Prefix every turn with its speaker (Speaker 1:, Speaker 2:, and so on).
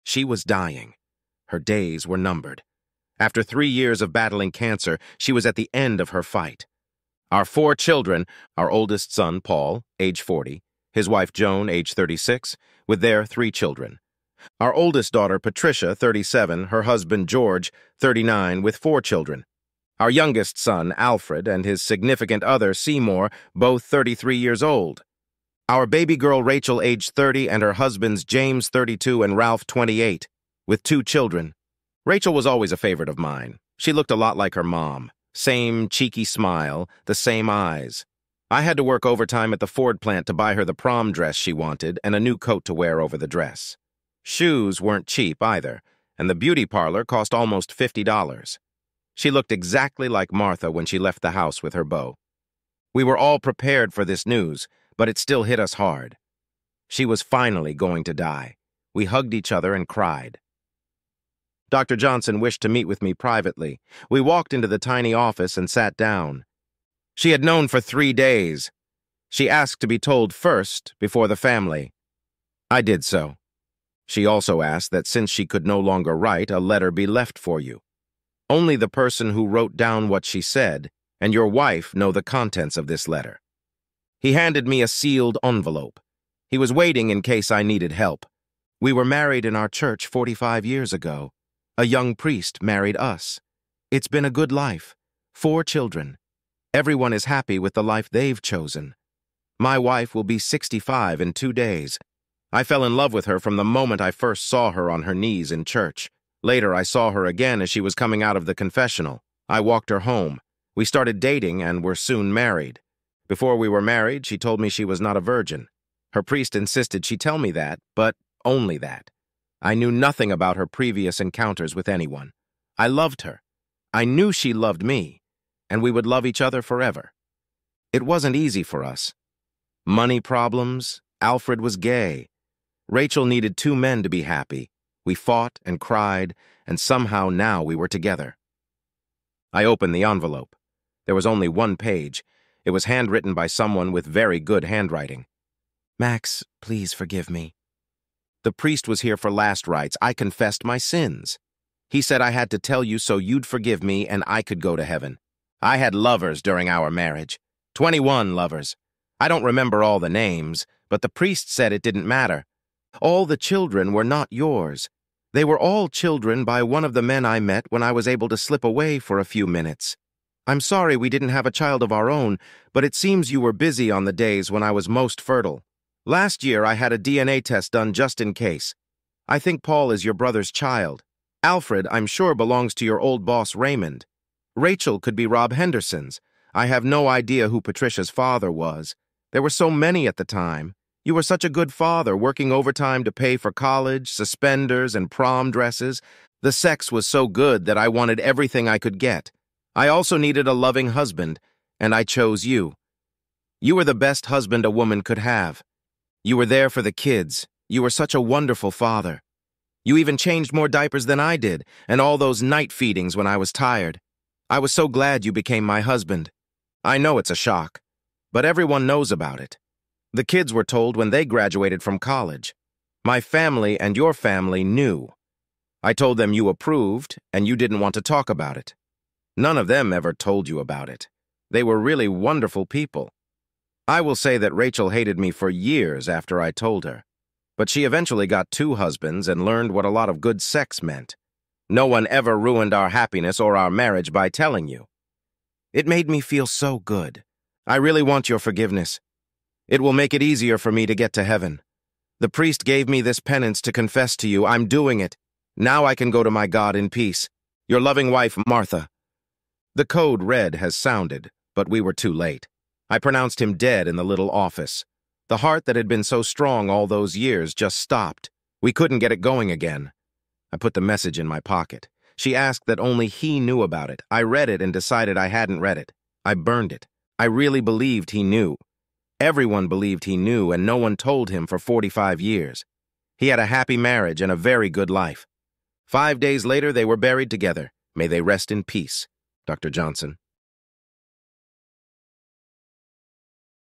Speaker 1: She was dying. Her days were numbered. After 3 years of battling cancer, she was at the end of her fight. Our 4 children, our oldest son, Paul, age 40, his wife, Joan, age 36, with their 3 children. Our oldest daughter, Patricia, 37, her husband, George, 39, with 4 children. Our youngest son, Alfred, and his significant other, Seymour, both 33 years old. Our baby girl, Rachel, age 30, and her husbands, James, 32, and Ralph, 28, with 2 children. Rachel was always a favorite of mine. She looked a lot like her mom. Same cheeky smile, the same eyes. I had to work overtime at the Ford plant to buy her the prom dress she wanted and a new coat to wear over the dress. Shoes weren't cheap either, and the beauty parlor cost almost $50. She looked exactly like Martha when she left the house with her beau. We were all prepared for this news, but it still hit us hard. She was finally going to die. We hugged each other and cried. Dr. Johnson wished to meet with me privately. We walked into the tiny office and sat down. She had known for 3 days. She asked to be told first, before the family. I did so. She also asked that since she could no longer write, a letter be left for you. Only the person who wrote down what she said and your wife know the contents of this letter. He handed me a sealed envelope. He was waiting in case I needed help. We were married in our church 45 years ago. A young priest married us. It's been a good life. 4 children. Everyone is happy with the life they've chosen. My wife will be 65 in 2 days. I fell in love with her from the moment I first saw her on her knees in church. Later, I saw her again as she was coming out of the confessional. I walked her home. We started dating and were soon married. Before we were married, she told me she was not a virgin. Her priest insisted she tell me that, but only that. I knew nothing about her previous encounters with anyone. I loved her. I knew she loved me, and we would love each other forever. It wasn't easy for us. Money problems. Alfred was gay. Rachel needed 2 men to be happy. We fought and cried, and somehow now we were together. I opened the envelope. There was only 1 page. It was handwritten by someone with very good handwriting. Max, please forgive me. The priest was here for last rites. I confessed my sins. He said I had to tell you so you'd forgive me and I could go to heaven. I had lovers during our marriage. 21 lovers. I don't remember all the names, but the priest said it didn't matter. All the children were not yours. They were all children by one of the men I met when I was able to slip away for a few minutes. I'm sorry we didn't have a child of our own, but it seems you were busy on the days when I was most fertile. Last year I had a DNA test done just in case. I think Paul is your brother's child. Alfred, I'm sure, belongs to your old boss Raymond. Rachel could be Rob Henderson's. I have no idea who Patricia's father was. There were so many at the time. You were such a good father, working overtime to pay for college, suspenders, and prom dresses. The sex was so good that I wanted everything I could get. I also needed a loving husband, and I chose you. You were the best husband a woman could have. You were there for the kids. You were such a wonderful father. You even changed more diapers than I did, and all those night feedings when I was tired. I was so glad you became my husband. I know it's a shock, but everyone knows about it. The kids were told when they graduated from college. My family and your family knew. I told them you approved, and you didn't want to talk about it. None of them ever told you about it. They were really wonderful people. I will say that Rachel hated me for years after I told her, but she eventually got 2 husbands and learned what a lot of good sex meant. No one ever ruined our happiness or our marriage by telling you. It made me feel so good. I really want your forgiveness. It will make it easier for me to get to heaven. The priest gave me this penance to confess to you. I'm doing it. Now I can go to my God in peace. Your loving wife, Martha. The code red has sounded, but we were too late. I pronounced him dead in the little office. The heart that had been so strong all those years just stopped. We couldn't get it going again. I put the message in my pocket. She asked that only he knew about it. I read it and decided I hadn't read it. I burned it. I really believed he knew. Everyone believed he knew, and no one told him for 45 years. He had a happy marriage and a very good life. 5 days later, they were buried together. May they rest in peace, Dr. Johnson.